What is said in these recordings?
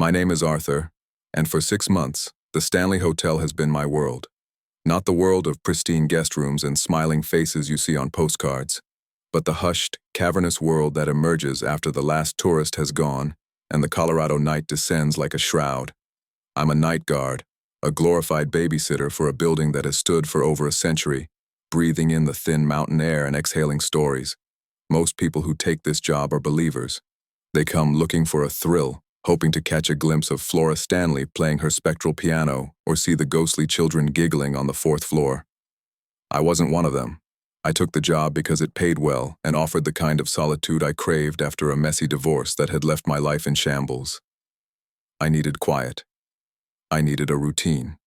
My name is Arthur, and for 6 months, the Stanley Hotel has been my world. Not the world of pristine guest rooms and smiling faces you see on postcards, but the hushed, cavernous world that emerges after the last tourist has gone and the Colorado night descends like a shroud. I'm a night guard, a glorified babysitter for a building that has stood for over a century, breathing in the thin mountain air and exhaling stories. Most people who take this job are believers. They come looking for a thrill, hoping to catch a glimpse of Flora Stanley playing her spectral piano or see the ghostly children giggling on the 4th floor. I wasn't one of them. I took the job because it paid well and offered the kind of solitude I craved after a messy divorce that had left my life in shambles. I needed quiet. I needed a routine.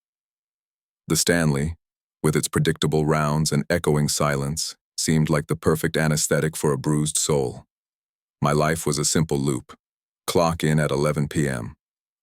The Stanley, with its predictable rounds and echoing silence, seemed like the perfect anesthetic for a bruised soul. My life was a simple loop. Clock in at 11 p.m.,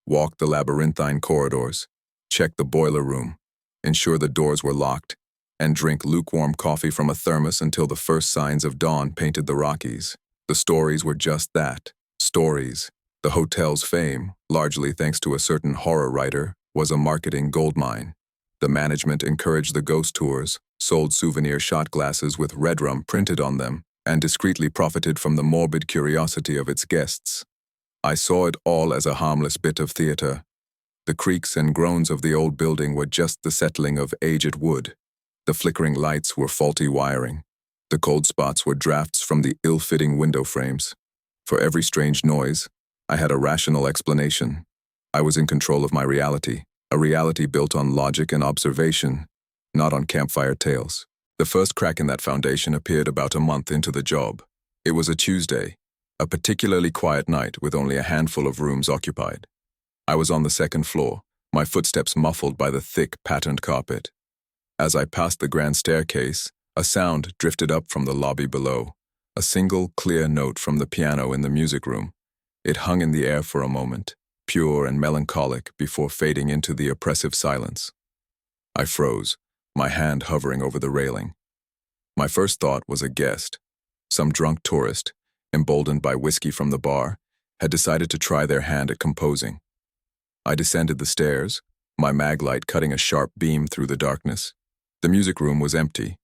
walk the labyrinthine corridors, check the boiler room, ensure the doors were locked, and drink lukewarm coffee from a thermos until the first signs of dawn painted the Rockies. The stories were just that, stories. The hotel's fame, largely thanks to a certain horror writer, was a marketing goldmine. The management encouraged the ghost tours, sold souvenir shot glasses with red rum printed on them, and discreetly profited from the morbid curiosity of its guests. I saw it all as a harmless bit of theater. The creaks and groans of the old building were just the settling of aged wood. The flickering lights were faulty wiring. The cold spots were drafts from the ill-fitting window frames. For every strange noise, I had a rational explanation. I was in control of my reality, a reality built on logic and observation, not on campfire tales. The first crack in that foundation appeared about a month into the job. It was a Tuesday, a particularly quiet night with only a handful of rooms occupied. I was on the 2nd floor, my footsteps muffled by the thick, patterned carpet. As I passed the grand staircase, a sound drifted up from the lobby below, a single, clear note from the piano in the music room. It hung in the air for a moment, pure and melancholic before fading into the oppressive silence. I froze, my hand hovering over the railing. My first thought was a guest. Some drunk tourist, emboldened by whiskey from the bar, had decided to try their hand at composing. I descended the stairs, my mag light cutting a sharp beam through the darkness. The music room was empty.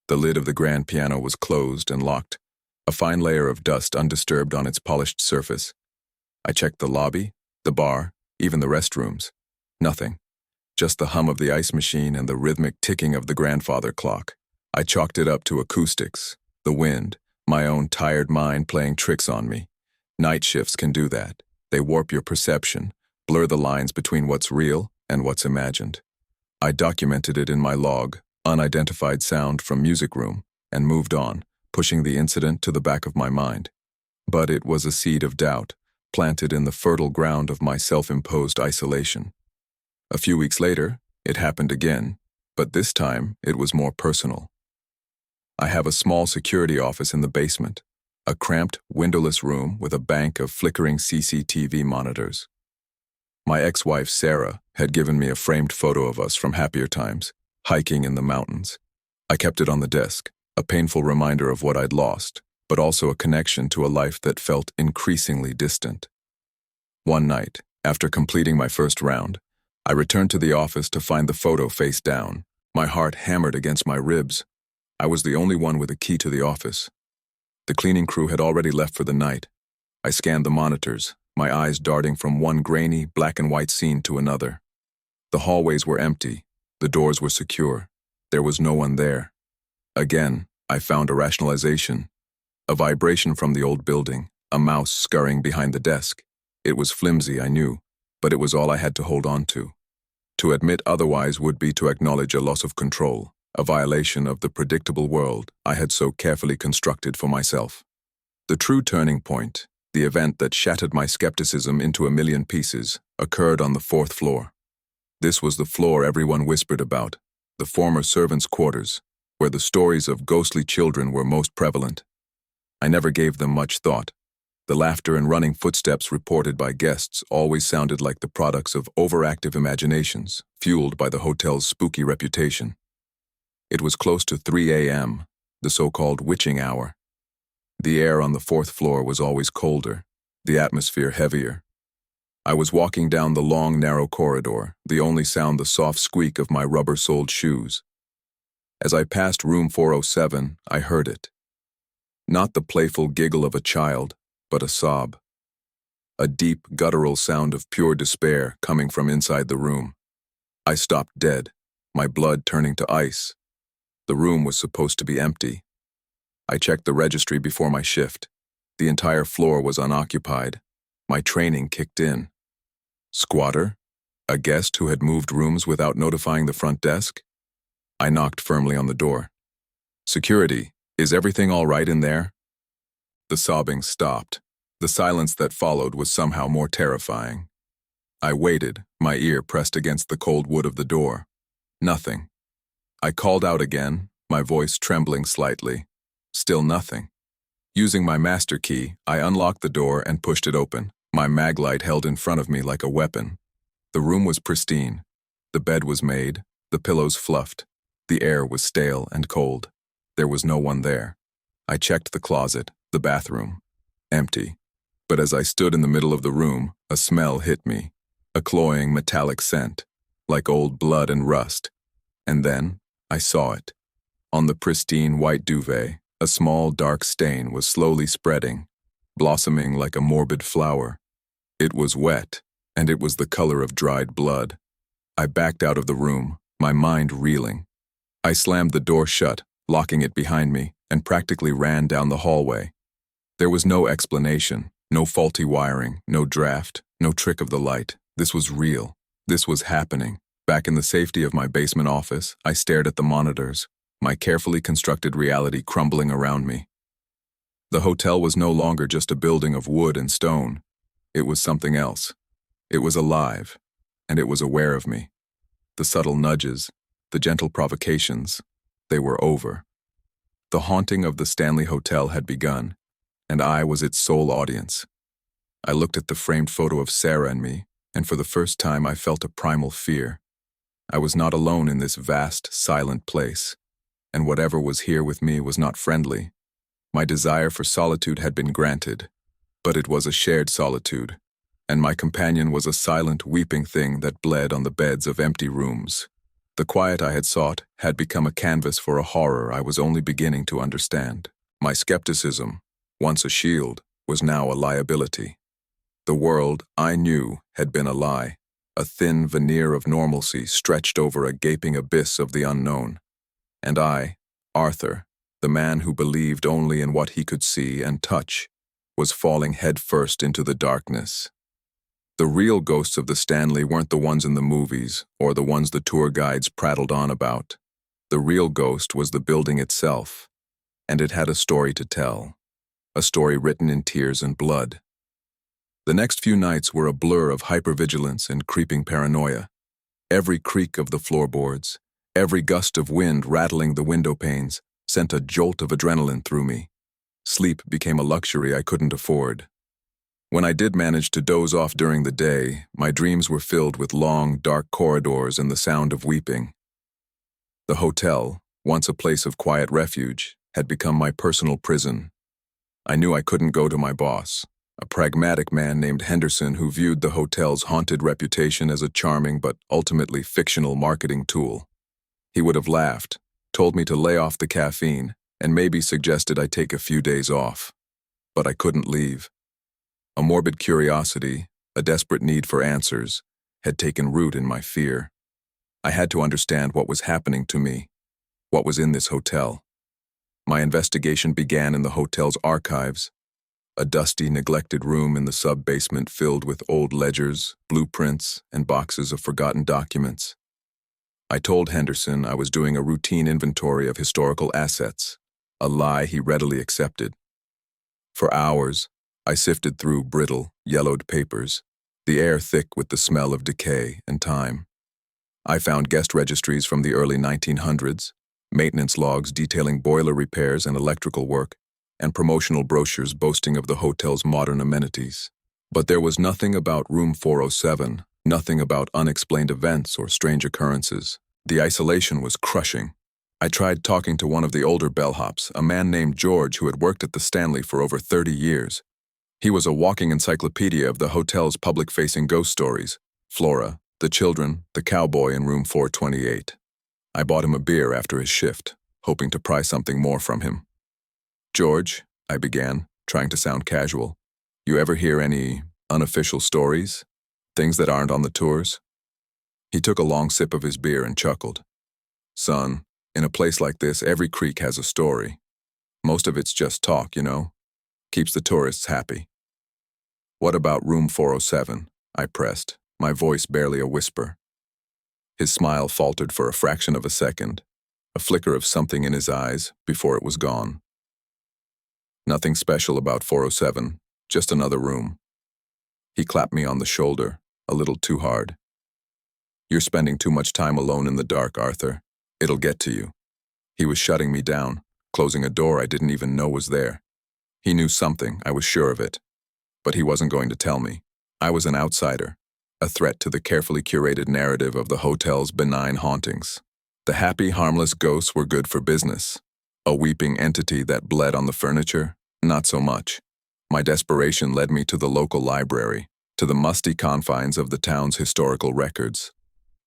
The lid of the grand piano was closed and locked, a fine layer of dust undisturbed on its polished surface. I checked the lobby, the bar, even the restrooms. Nothing. Just the hum of the ice machine and the rhythmic ticking of the grandfather clock. I chalked it up to acoustics, the wind, my own tired mind playing tricks on me. Night shifts can do that. They warp your perception, blur the lines between what's real and what's imagined. I documented it in my log, unidentified sound from music room, and moved on, pushing the incident to the back of my mind. But it was a seed of doubt, planted in the fertile ground of my self-imposed isolation. A few weeks later, it happened again, but this time it was more personal. I have a small security office in the basement, a cramped, windowless room with a bank of flickering CCTV monitors. My ex-wife, Sarah, had given me a framed photo of us from happier times, hiking in the mountains. I kept it on the desk, a painful reminder of what I'd lost, but also a connection to a life that felt increasingly distant. One night, after completing my first round, I returned to the office to find the photo face down, my heart hammered against my ribs. I was the only one with a key to the office. The cleaning crew had already left for the night. I scanned the monitors, my eyes darting from one grainy, black and white scene to another. The hallways were empty. The doors were secure. There was no one there. Again, I found a rationalization. A vibration from the old building, a mouse scurrying behind the desk. It was flimsy, I knew, but it was all I had to hold on to. To admit otherwise would be to acknowledge a loss of control, a violation of the predictable world I had so carefully constructed for myself. The true turning point, the event that shattered my skepticism into a million pieces, occurred on the 4th floor. This was the floor everyone whispered about, the former servants' quarters, where the stories of ghostly children were most prevalent. I never gave them much thought. The laughter and running footsteps reported by guests always sounded like the products of overactive imaginations, fueled by the hotel's spooky reputation. It was close to 3 a.m., the so-called witching hour. The air on the 4th floor was always colder, the atmosphere heavier. I was walking down the long, narrow corridor, the only sound the soft squeak of my rubber-soled shoes. As I passed room 407, I heard it. Not the playful giggle of a child, but a sob. A deep, guttural sound of pure despair coming from inside the room. I stopped dead, my blood turning to ice. The room was supposed to be empty. I checked the registry before my shift. The entire floor was unoccupied. My training kicked in. Squatter? A guest who had moved rooms without notifying the front desk? I knocked firmly on the door. "Security, is everything all right in there?" The sobbing stopped. The silence that followed was somehow more terrifying. I waited, my ear pressed against the cold wood of the door. Nothing. I called out again, my voice trembling slightly. Still nothing. Using my master key, I unlocked the door and pushed it open, my mag light held in front of me like a weapon. The room was pristine. The bed was made, the pillows fluffed. The air was stale and cold. There was no one there. I checked the closet, the bathroom. Empty. But as I stood in the middle of the room, a smell hit me. A cloying metallic scent, like old blood and rust. And then, I saw it. On the pristine white duvet, a small dark stain was slowly spreading, blossoming like a morbid flower. It was wet, and it was the color of dried blood. I backed out of the room, my mind reeling. I slammed the door shut, locking it behind me, and practically ran down the hallway. There was no explanation, no faulty wiring, no draft, no trick of the light. This was real. This was happening. Back in the safety of my basement office, I stared at the monitors, my carefully constructed reality crumbling around me. The hotel was no longer just a building of wood and stone. It was something else. It was alive, and it was aware of me. The subtle nudges, the gentle provocations, they were over. The haunting of the Stanley Hotel had begun, and I was its sole audience. I looked at the framed photo of Sarah and me, and for the first time I felt a primal fear. I was not alone in this vast, silent place, and whatever was here with me was not friendly. My desire for solitude had been granted, but it was a shared solitude, and my companion was a silent, weeping thing that bled on the beds of empty rooms. The quiet I had sought had become a canvas for a horror I was only beginning to understand. My skepticism, once a shield, was now a liability. The world, I knew, had been a lie, a thin veneer of normalcy stretched over a gaping abyss of the unknown. And I, Arthur, the man who believed only in what he could see and touch, was falling headfirst into the darkness. The real ghosts of the Stanley weren't the ones in the movies or the ones the tour guides prattled on about. The real ghost was the building itself, and it had a story to tell, a story written in tears and blood. The next few nights were a blur of hypervigilance and creeping paranoia. Every creak of the floorboards, every gust of wind rattling the window panes sent a jolt of adrenaline through me. Sleep became a luxury I couldn't afford. When I did manage to doze off during the day, my dreams were filled with long, dark corridors and the sound of weeping. The hotel, once a place of quiet refuge, had become my personal prison. I knew I couldn't go to my boss, a pragmatic man named Henderson who viewed the hotel's haunted reputation as a charming but ultimately fictional marketing tool. He would have laughed, told me to lay off the caffeine, and maybe suggested I take a few days off. But I couldn't leave. A morbid curiosity, a desperate need for answers, had taken root in my fear. I had to understand what was happening to me, what was in this hotel. My investigation began in the hotel's archives, a dusty, neglected room in the sub-basement filled with old ledgers, blueprints, and boxes of forgotten documents. I told Henderson I was doing a routine inventory of historical assets, a lie he readily accepted. For hours, I sifted through brittle, yellowed papers, the air thick with the smell of decay and time. I found guest registries from the early 1900s, maintenance logs detailing boiler repairs and electrical work, and promotional brochures boasting of the hotel's modern amenities. But there was nothing about room 407, nothing about unexplained events or strange occurrences. The isolation was crushing. I tried talking to one of the older bellhops, a man named George who had worked at the Stanley for over 30 years. He was a walking encyclopedia of the hotel's public-facing ghost stories: Flora, the children, the cowboy in room 428. I bought him a beer after his shift, hoping to pry something more from him. "George," I began, trying to sound casual, "you ever hear any unofficial stories? Things that aren't on the tours?" He took a long sip of his beer and chuckled. "Son, in a place like this, every creek has a story. Most of it's just talk, you know? Keeps the tourists happy." "What about room 407? I pressed, my voice barely a whisper. His smile faltered for a fraction of a second, a flicker of something in his eyes before it was gone. "Nothing special about 407, just another room." He clapped me on the shoulder, a little too hard. "You're spending too much time alone in the dark, Arthur. It'll get to you." He was shutting me down, closing a door I didn't even know was there. He knew something, I was sure of it. But he wasn't going to tell me. I was an outsider, a threat to the carefully curated narrative of the hotel's benign hauntings. The happy, harmless ghosts were good for business. A weeping entity that bled on the furniture? Not so much. My desperation led me to the local library, to the musty confines of the town's historical records.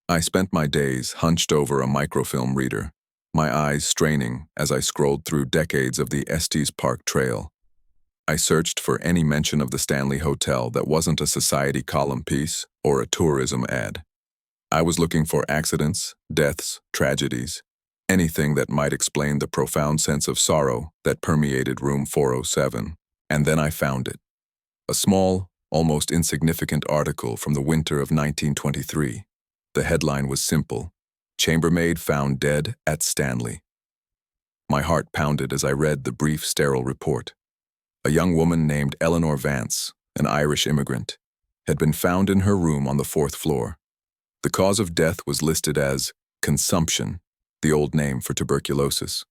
I spent my days hunched over a microfilm reader, my eyes straining as I scrolled through decades of the Estes Park Trail. I searched for any mention of the Stanley Hotel that wasn't a society column piece or a tourism ad. I was looking for accidents, deaths, tragedies, anything that might explain the profound sense of sorrow that permeated room 407, and then I found it. A small, almost insignificant article from the winter of 1923. The headline was simple: "Chambermaid found dead at Stanley." My heart pounded as I read the brief, sterile report. A young woman named Eleanor Vance, an Irish immigrant, had been found in her room on the 4th floor. The cause of death was listed as consumption, the old name for tuberculosis.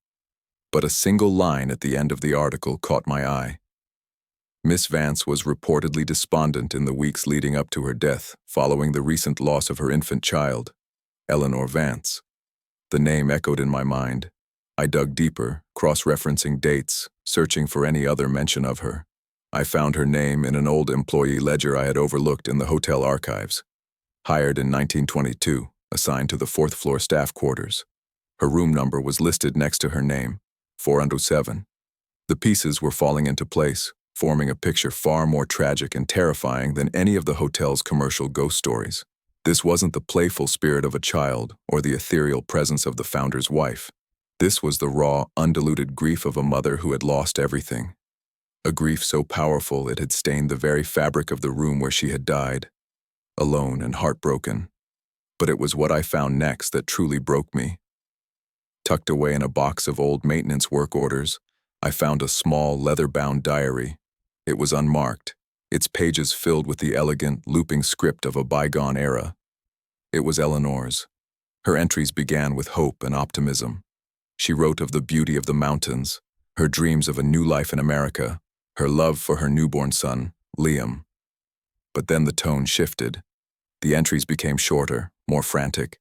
But a single line at the end of the article caught my eye. Miss Vance was reportedly despondent in the weeks leading up to her death following the recent loss of her infant child, Eleanor Vance. The name echoed in my mind. I dug deeper, cross-referencing dates, searching for any other mention of her. I found her name in an old employee ledger I had overlooked in the hotel archives. Hired in 1922, assigned to the 4th floor staff quarters. Her room number was listed next to her name, 407. The pieces were falling into place, forming a picture far more tragic and terrifying than any of the hotel's commercial ghost stories. This wasn't the playful spirit of a child or the ethereal presence of the founder's wife. This was the raw, undiluted grief of a mother who had lost everything. A grief so powerful it had stained the very fabric of the room where she had died, alone and heartbroken. But it was what I found next that truly broke me. Tucked away in a box of old maintenance work orders, I found a small, leather-bound diary. It was unmarked, its pages filled with the elegant, looping script of a bygone era. It was Eleanor's. Her entries began with hope and optimism. She wrote of the beauty of the mountains, her dreams of a new life in America, her love for her newborn son, Liam. But then the tone shifted. The entries became shorter, more frantic.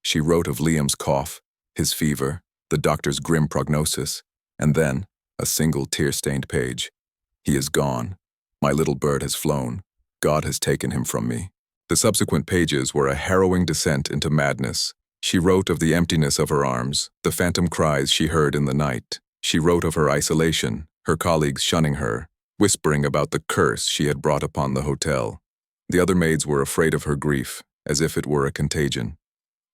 She wrote of Liam's cough, his fever, the doctor's grim prognosis, and then, a single tear-stained page. "He is gone. My little bird has flown. God has taken him from me." The subsequent pages were a harrowing descent into madness. She wrote of the emptiness of her arms, the phantom cries she heard in the night. She wrote of her isolation, her colleagues shunning her, whispering about the curse she had brought upon the hotel. The other maids were afraid of her grief, as if it were a contagion.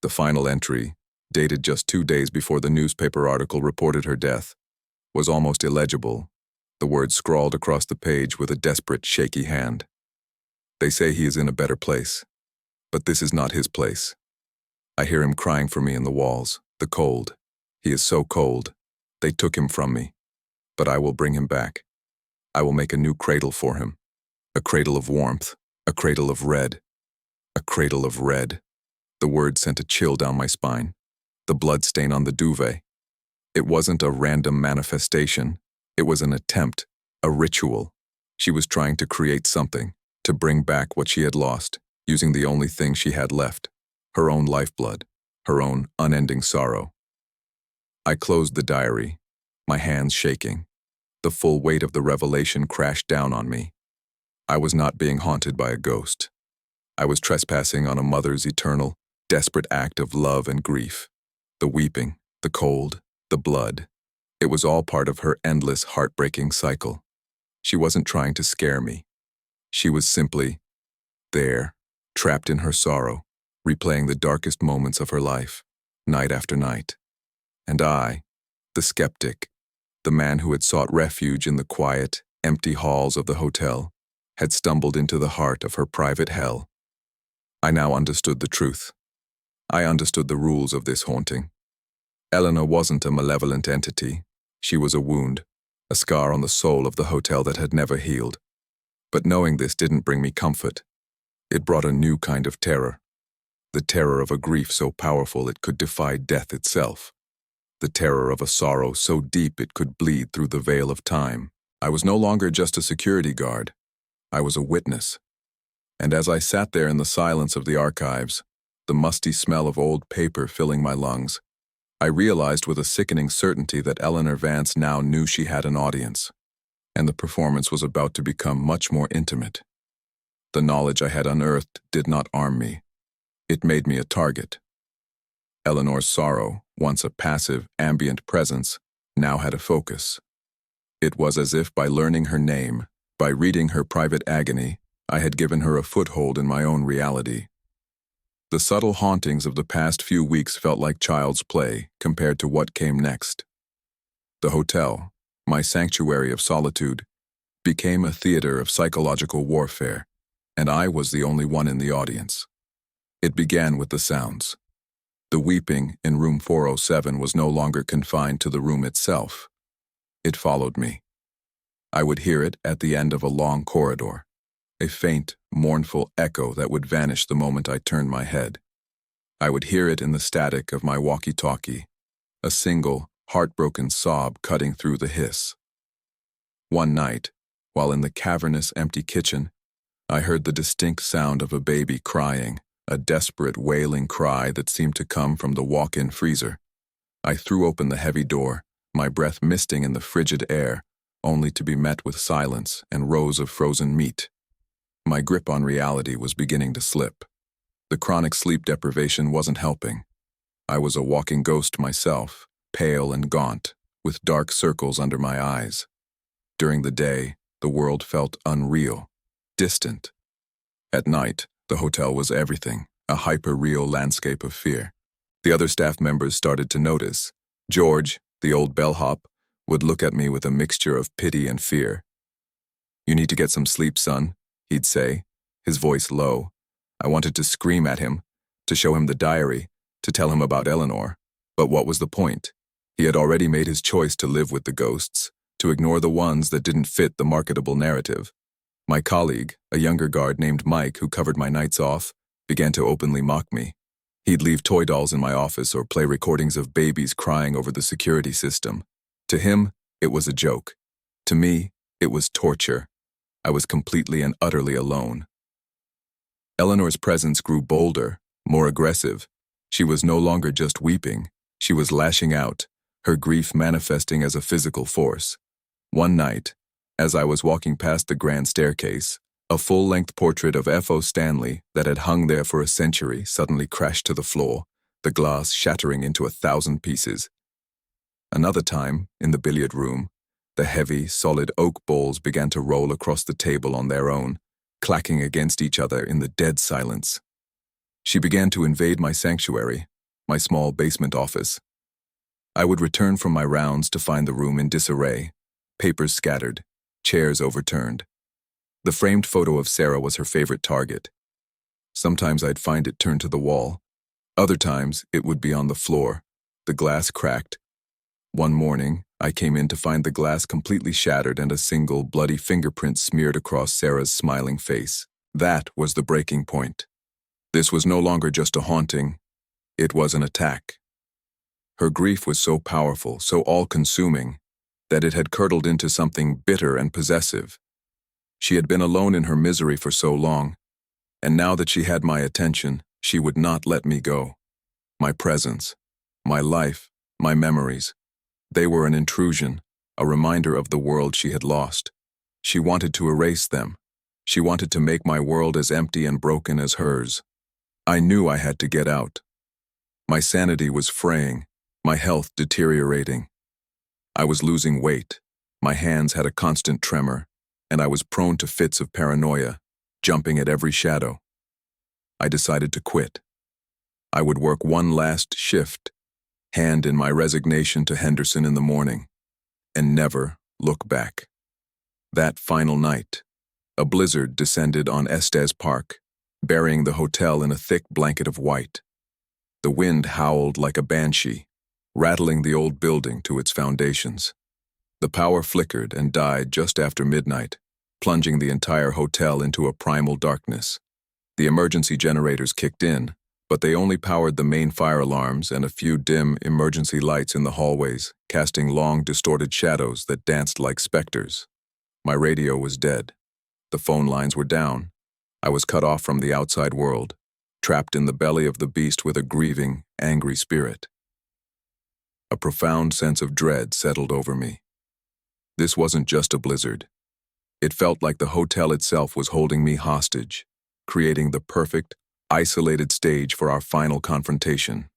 The final entry, dated just 2 days before the newspaper article reported her death, was almost illegible, the words scrawled across the page with a desperate, shaky hand. "They say he is in a better place, but this is not his place. I hear him crying for me in the walls, the cold. He is so cold. They took him from me. But I will bring him back. I will make a new cradle for him. A cradle of warmth, a cradle of red. A cradle of red." The word sent a chill down my spine. The blood stain on the duvet. It wasn't a random manifestation. It was an attempt, a ritual. She was trying to create something, to bring back what she had lost, using the only thing she had left. Her own lifeblood, her own unending sorrow. I closed the diary, my hands shaking. The full weight of the revelation crashed down on me. I was not being haunted by a ghost. I was trespassing on a mother's eternal, desperate act of love and grief. The weeping, the cold, the blood. It was all part of her endless, heartbreaking cycle. She wasn't trying to scare me. She was simply there, trapped in her sorrow, replaying the darkest moments of her life, night after night. And I, the skeptic, the man who had sought refuge in the quiet, empty halls of the hotel, had stumbled into the heart of her private hell. I now understood the truth. I understood the rules of this haunting. Eleanor wasn't a malevolent entity. She was a wound, a scar on the soul of the hotel that had never healed. But knowing this didn't bring me comfort. It brought a new kind of terror. The terror of a grief so powerful it could defy death itself. The terror of a sorrow so deep it could bleed through the veil of time. I was no longer just a security guard. I was a witness. And as I sat there in the silence of the archives, the musty smell of old paper filling my lungs, I realized with a sickening certainty that Eleanor Vance now knew she had an audience, and the performance was about to become much more intimate. The knowledge I had unearthed did not arm me. It made me a target. Eleanor's sorrow, once a passive, ambient presence, now had a focus. It was as if by learning her name, by reading her private agony, I had given her a foothold in my own reality. The subtle hauntings of the past few weeks felt like child's play compared to what came next. The hotel, my sanctuary of solitude, became a theater of psychological warfare, and I was the only one in the audience. It began with the sounds. The weeping in room 407 was no longer confined to the room itself. It followed me. I would hear it at the end of a long corridor, a faint, mournful echo that would vanish the moment I turned my head. I would hear it in the static of my walkie-talkie, a single, heartbroken sob cutting through the hiss. One night, while in the cavernous, empty kitchen, I heard the distinct sound of a baby crying, a desperate, wailing cry that seemed to come from the walk-in freezer. I threw open the heavy door, my breath misting in the frigid air, only to be met with silence and rows of frozen meat. My grip on reality was beginning to slip. The chronic sleep deprivation wasn't helping. I was a walking ghost myself, pale and gaunt, with dark circles under my eyes. During the day, the world felt unreal, distant. At night, the hotel was everything, a hyper-real landscape of fear. The other staff members started to notice. George, the old bellhop, would look at me with a mixture of pity and fear. "You need to get some sleep, son," he'd say, his voice low. I wanted to scream at him, to show him the diary, to tell him about Eleanor. But what was the point? He had already made his choice to live with the ghosts, to ignore the ones that didn't fit the marketable narrative. My colleague, a younger guard named Mike who covered my nights off, began to openly mock me. He'd leave toy dolls in my office or play recordings of babies crying over the security system. To him, it was a joke. To me, it was torture. I was completely and utterly alone. Eleanor's presence grew bolder, more aggressive. She was no longer just weeping. She was lashing out, her grief manifesting as a physical force. One night, as I was walking past the grand staircase, a full-length portrait of F.O. Stanley that had hung there for a century suddenly crashed to the floor, the glass shattering into 1,000 pieces. Another time, in the billiard room, the heavy, solid oak balls began to roll across the table on their own, clacking against each other in the dead silence. She began to invade my sanctuary, my small basement office. I would return from my rounds to find the room in disarray, papers scattered, chairs overturned. The framed photo of Sarah was her favorite target. Sometimes I'd find it turned to the wall. Other times, it would be on the floor, the glass cracked. One morning, I came in to find the glass completely shattered and a single, bloody fingerprint smeared across Sarah's smiling face. That was the breaking point. This was no longer just a haunting. It was an attack. Her grief was so powerful, so all-consuming, that it had curdled into something bitter and possessive. She had been alone in her misery for so long, and now that she had my attention, she would not let me go. My presence, my life, my memories, they were an intrusion, a reminder of the world she had lost. She wanted to erase them. She wanted to make my world as empty and broken as hers. I knew I had to get out. My sanity was fraying, my health deteriorating. I was losing weight, my hands had a constant tremor, and I was prone to fits of paranoia, jumping at every shadow. I decided to quit. I would work one last shift, hand in my resignation to Henderson in the morning, and never look back. That final night, a blizzard descended on Estes Park, burying the hotel in a thick blanket of white. The wind howled like a banshee, rattling the old building to its foundations. The power flickered and died just after midnight, plunging the entire hotel into a primal darkness. The emergency generators kicked in, but they only powered the main fire alarms and a few dim emergency lights in the hallways, casting long, distorted shadows that danced like specters. My radio was dead. The phone lines were down. I was cut off from the outside world, trapped in the belly of the beast with a grieving, angry spirit. A profound sense of dread settled over me. This wasn't just a blizzard. It felt like the hotel itself was holding me hostage, creating the perfect, isolated stage for our final confrontation.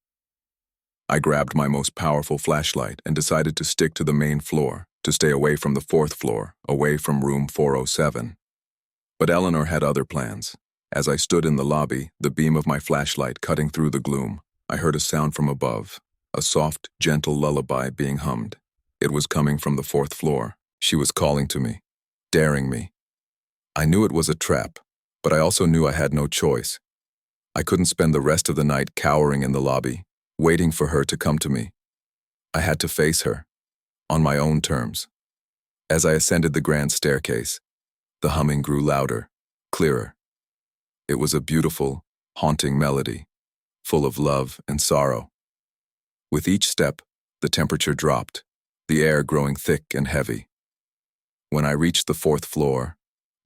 I grabbed my most powerful flashlight and decided to stick to the main floor, to stay away from the fourth floor, away from room 407. But Eleanor had other plans. As I stood in the lobby, the beam of my flashlight cutting through the gloom, I heard a sound from above, a soft, gentle lullaby being hummed. It was coming from the fourth floor. She was calling to me, daring me. I knew it was a trap, but I also knew I had no choice. I couldn't spend the rest of the night cowering in the lobby, waiting for her to come to me. I had to face her, on my own terms. As I ascended the grand staircase, the humming grew louder, clearer. It was a beautiful, haunting melody, full of love and sorrow. With each step, the temperature dropped, the air growing thick and heavy. When I reached the fourth floor,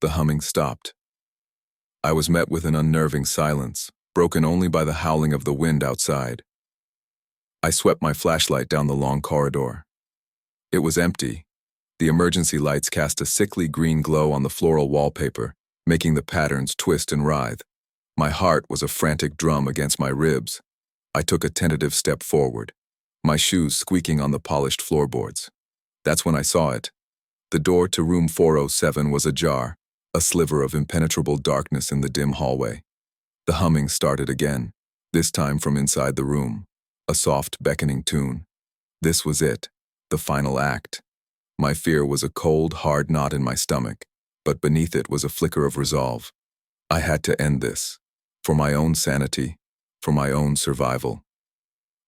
the humming stopped. I was met with an unnerving silence, broken only by the howling of the wind outside. I swept my flashlight down the long corridor. It was empty. The emergency lights cast a sickly green glow on the floral wallpaper, making the patterns twist and writhe. My heart was a frantic drum against my ribs. I took a tentative step forward, my shoes squeaking on the polished floorboards. That's when I saw it. The door to room 407 was ajar, a sliver of impenetrable darkness in the dim hallway. The humming started again, this time from inside the room, a soft, beckoning tune. This was it, the final act. My fear was a cold, hard knot in my stomach, but beneath it was a flicker of resolve. I had to end this, for my own sanity, for my own survival.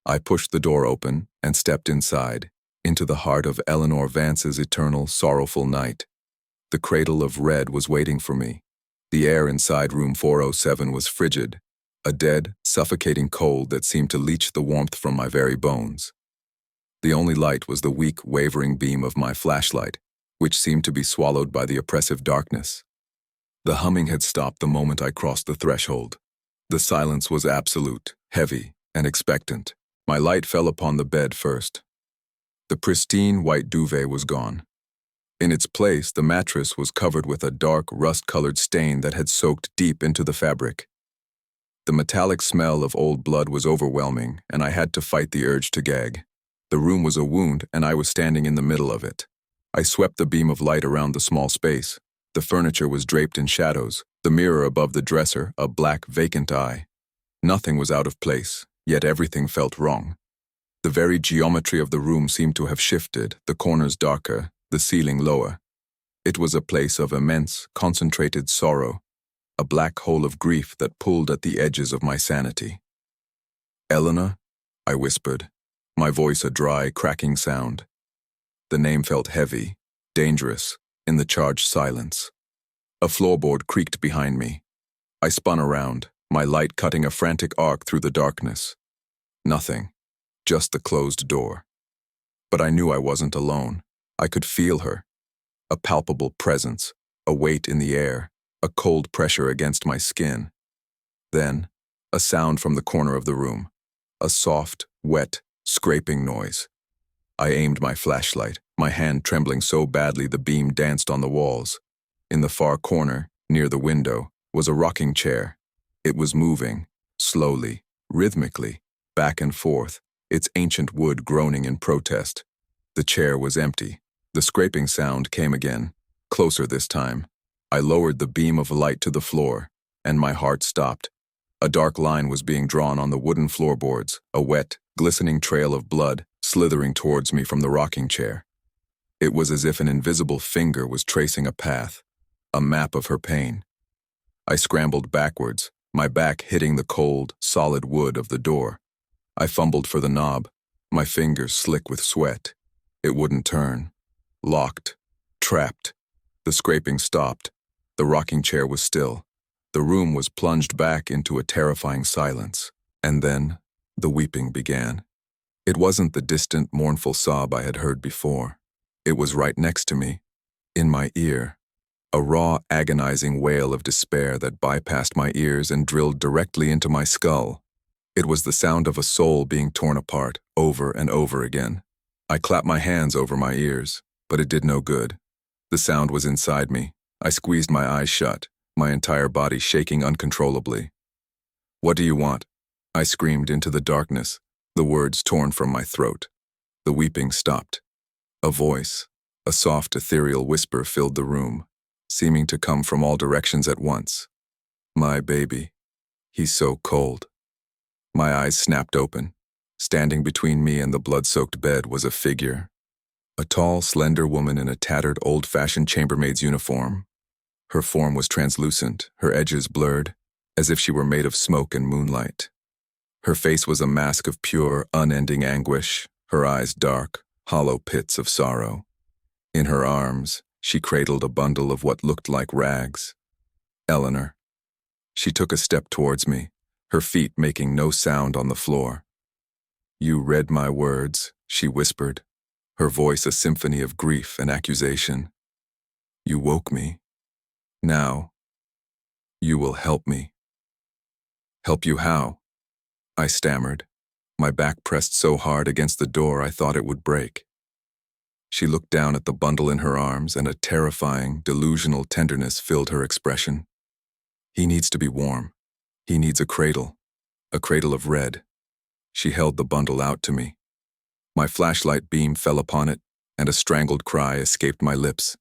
I pushed the door open and stepped inside, into the heart of Eleanor Vance's eternal, sorrowful night. The cradle of red was waiting for me. The air inside room 407 was frigid, a dead, suffocating cold that seemed to leach the warmth from my very bones. The only light was the weak, wavering beam of my flashlight, which seemed to be swallowed by the oppressive darkness. The humming had stopped the moment I crossed the threshold. The silence was absolute, heavy, and expectant. My light fell upon the bed first. The pristine white duvet was gone. In its place, the mattress was covered with a dark, rust-colored stain that had soaked deep into the fabric. The metallic smell of old blood was overwhelming, and I had to fight the urge to gag. The room was a wound, and I was standing in the middle of it. I swept the beam of light around the small space. The furniture was draped in shadows, the mirror above the dresser a black, vacant eye. Nothing was out of place, yet everything felt wrong. The very geometry of the room seemed to have shifted, the corners darker, the ceiling lower. It was a place of immense, concentrated sorrow, a black hole of grief that pulled at the edges of my sanity. "Eleanor?" I whispered, my voice a dry, cracking sound. The name felt heavy, dangerous, in the charged silence. A floorboard creaked behind me. I spun around, my light cutting a frantic arc through the darkness. Nothing, just the closed door. But I knew I wasn't alone. I could feel her. A palpable presence, a weight in the air, a cold pressure against my skin. Then, a sound from the corner of the room. A soft, wet, scraping noise. I aimed my flashlight, my hand trembling so badly the beam danced on the walls. In the far corner, Near the window was a rocking chair. It was moving, slowly, rhythmically, back and forth, its ancient wood groaning in protest. The chair was empty. The scraping sound came again, closer this time. I lowered the beam of light to the floor, and my heart stopped. A dark line was being drawn on the wooden floorboards, a wet, glistening trail of blood slithering towards me from the rocking chair. It was as if an invisible finger was tracing a path, a map of her pain. I scrambled backwards, my back hitting the cold, solid wood of the door. I fumbled for the knob, my fingers slick with sweat. It wouldn't turn. Locked. Trapped. The scraping stopped. The rocking chair was still. The room was plunged back into a terrifying silence. And then, the weeping began. It wasn't the distant, mournful sob I had heard before. It was right next to me, in my ear. A raw, agonizing wail of despair that bypassed my ears and drilled directly into my skull. It was the sound of a soul being torn apart, over and over again. I clapped my hands over my ears, but it did no good. The sound was inside me. I squeezed my eyes shut, my entire body shaking uncontrollably. "What do you want?" I screamed into the darkness, the words torn from my throat. The weeping stopped. A voice, a soft, ethereal whisper filled the room, seeming to come from all directions at once. "My baby. He's so cold." My eyes snapped open. Standing between me and the blood-soaked bed was a figure. A tall, slender woman in a tattered, old-fashioned chambermaid's uniform. Her form was translucent, her edges blurred, as if she were made of smoke and moonlight. Her face was a mask of pure, unending anguish, her eyes dark, hollow pits of sorrow. In her arms, she cradled a bundle of what looked like rags. Eleanor. She took a step towards me, her feet making no sound on the floor. "You read my words," she whispered, her voice a symphony of grief and accusation. "You woke me. Now, you will help me." "Help you how?" I stammered, my back pressed so hard against the door I thought it would break. She looked down at the bundle in her arms, and a terrifying, delusional tenderness filled her expression. "He needs to be warm. He needs a cradle of red." She held the bundle out to me. My flashlight beam fell upon it, and a strangled cry escaped my lips.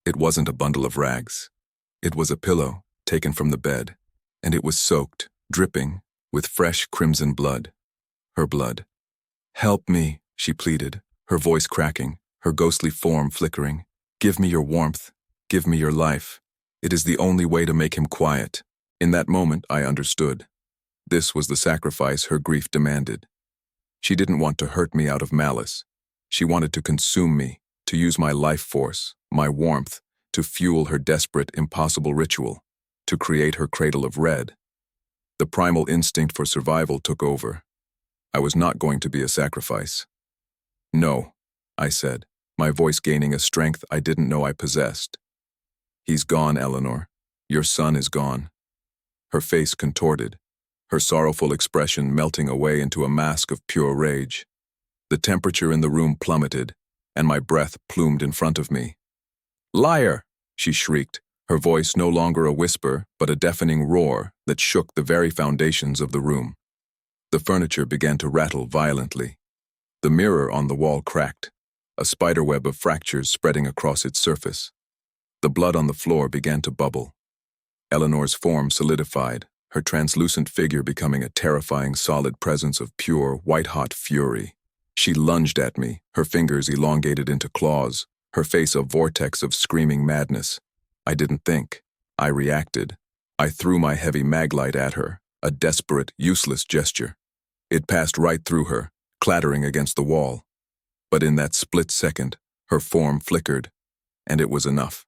It wasn't a bundle of rags. It was a pillow, taken from the bed, and it was soaked, dripping, with fresh crimson blood. Her blood. "Help me," she pleaded, her voice cracking, her ghostly form flickering. "Give me your warmth. Give me your life. It is the only way to make him quiet." In that moment, I understood. This was the sacrifice her grief demanded. She didn't want to hurt me out of malice. She wanted to consume me, to use my life force, my warmth, to fuel her desperate, impossible ritual, to create her cradle of red. The primal instinct for survival took over. I was not going to be a sacrifice. "No," I said, my voice gaining a strength I didn't know I possessed. "He's gone, Eleanor. Your son is gone." Her face contorted, her sorrowful expression melting away into a mask of pure rage. The temperature in the room plummeted, and my breath plumed in front of me. "Liar!" she shrieked, her voice no longer a whisper, but a deafening roar that shook the very foundations of the room. The furniture began to rattle violently. The mirror on the wall cracked, a spiderweb of fractures spreading across its surface. The blood on the floor began to bubble. Eleanor's form solidified, her translucent figure becoming a terrifying solid presence of pure, white-hot fury. She lunged at me, her fingers elongated into claws, her face a vortex of screaming madness. I didn't think. I reacted. I threw my heavy maglite at her, a desperate, useless gesture. It passed right through her, clattering against the wall. But in that split second, her form flickered, and it was enough.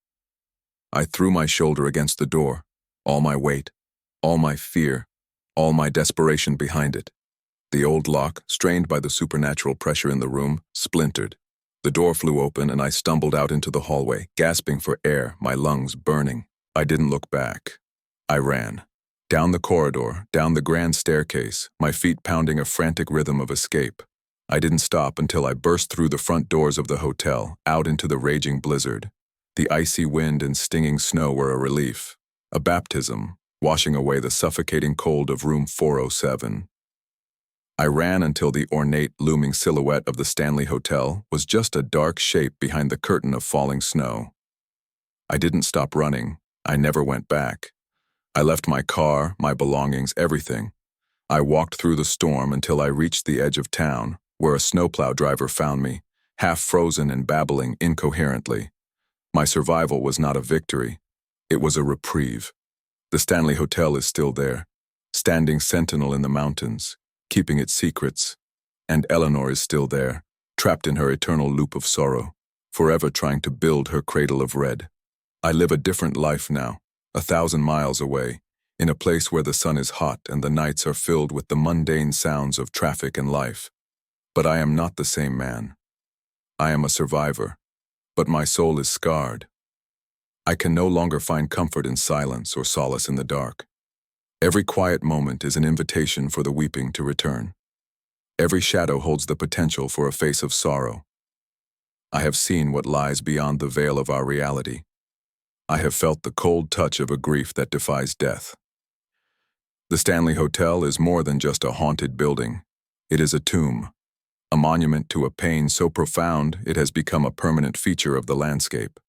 I threw my shoulder against the door, all my weight, all my fear, all my desperation behind it. The old lock, strained by the supernatural pressure in the room, splintered. The door flew open and I stumbled out into the hallway, gasping for air, my lungs burning. I didn't look back. I ran. Down the corridor, down the grand staircase, my feet pounding a frantic rhythm of escape. I didn't stop until I burst through the front doors of the hotel, out into the raging blizzard. The icy wind and stinging snow were a relief. A baptism, washing away the suffocating cold of room 407. I ran until the ornate, looming silhouette of the Stanley Hotel was just a dark shape behind the curtain of falling snow. I didn't stop running. I never went back. I left my car, my belongings, everything. I walked through the storm until I reached the edge of town, where a snowplow driver found me, half frozen and babbling incoherently. My survival was not a victory. It was a reprieve. The Stanley Hotel is still there, standing sentinel in the mountains, keeping its secrets. And Eleanor is still there, trapped in her eternal loop of sorrow, forever trying to build her cradle of red. I live a different life now, 1,000 miles away, in a place where the sun is hot and the nights are filled with the mundane sounds of traffic and life. But I am not the same man. I am a survivor, but my soul is scarred. I can no longer find comfort in silence or solace in the dark. Every quiet moment is an invitation for the weeping to return. Every shadow holds the potential for a face of sorrow. I have seen what lies beyond the veil of our reality. I have felt the cold touch of a grief that defies death. The Stanley Hotel is more than just a haunted building. It is a tomb, a monument to a pain so profound it has become a permanent feature of the landscape.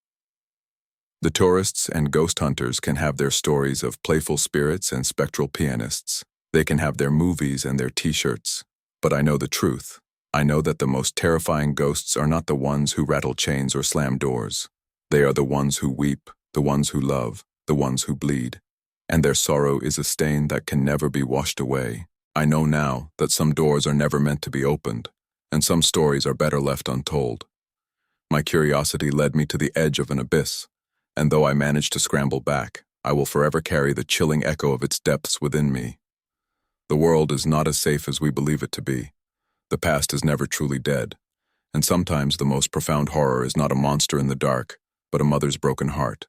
The tourists and ghost hunters can have their stories of playful spirits and spectral pianists. They can have their movies and their t-shirts. But I know the truth. I know that the most terrifying ghosts are not the ones who rattle chains or slam doors. They are the ones who weep, the ones who love, the ones who bleed. And their sorrow is a stain that can never be washed away. I know now that some doors are never meant to be opened, and some stories are better left untold. My curiosity led me to the edge of an abyss, and though I managed to scramble back, I will forever carry the chilling echo of its depths within me. The world is not as safe as we believe it to be. The past is never truly dead, and sometimes the most profound horror is not a monster in the dark, but a mother's broken heart.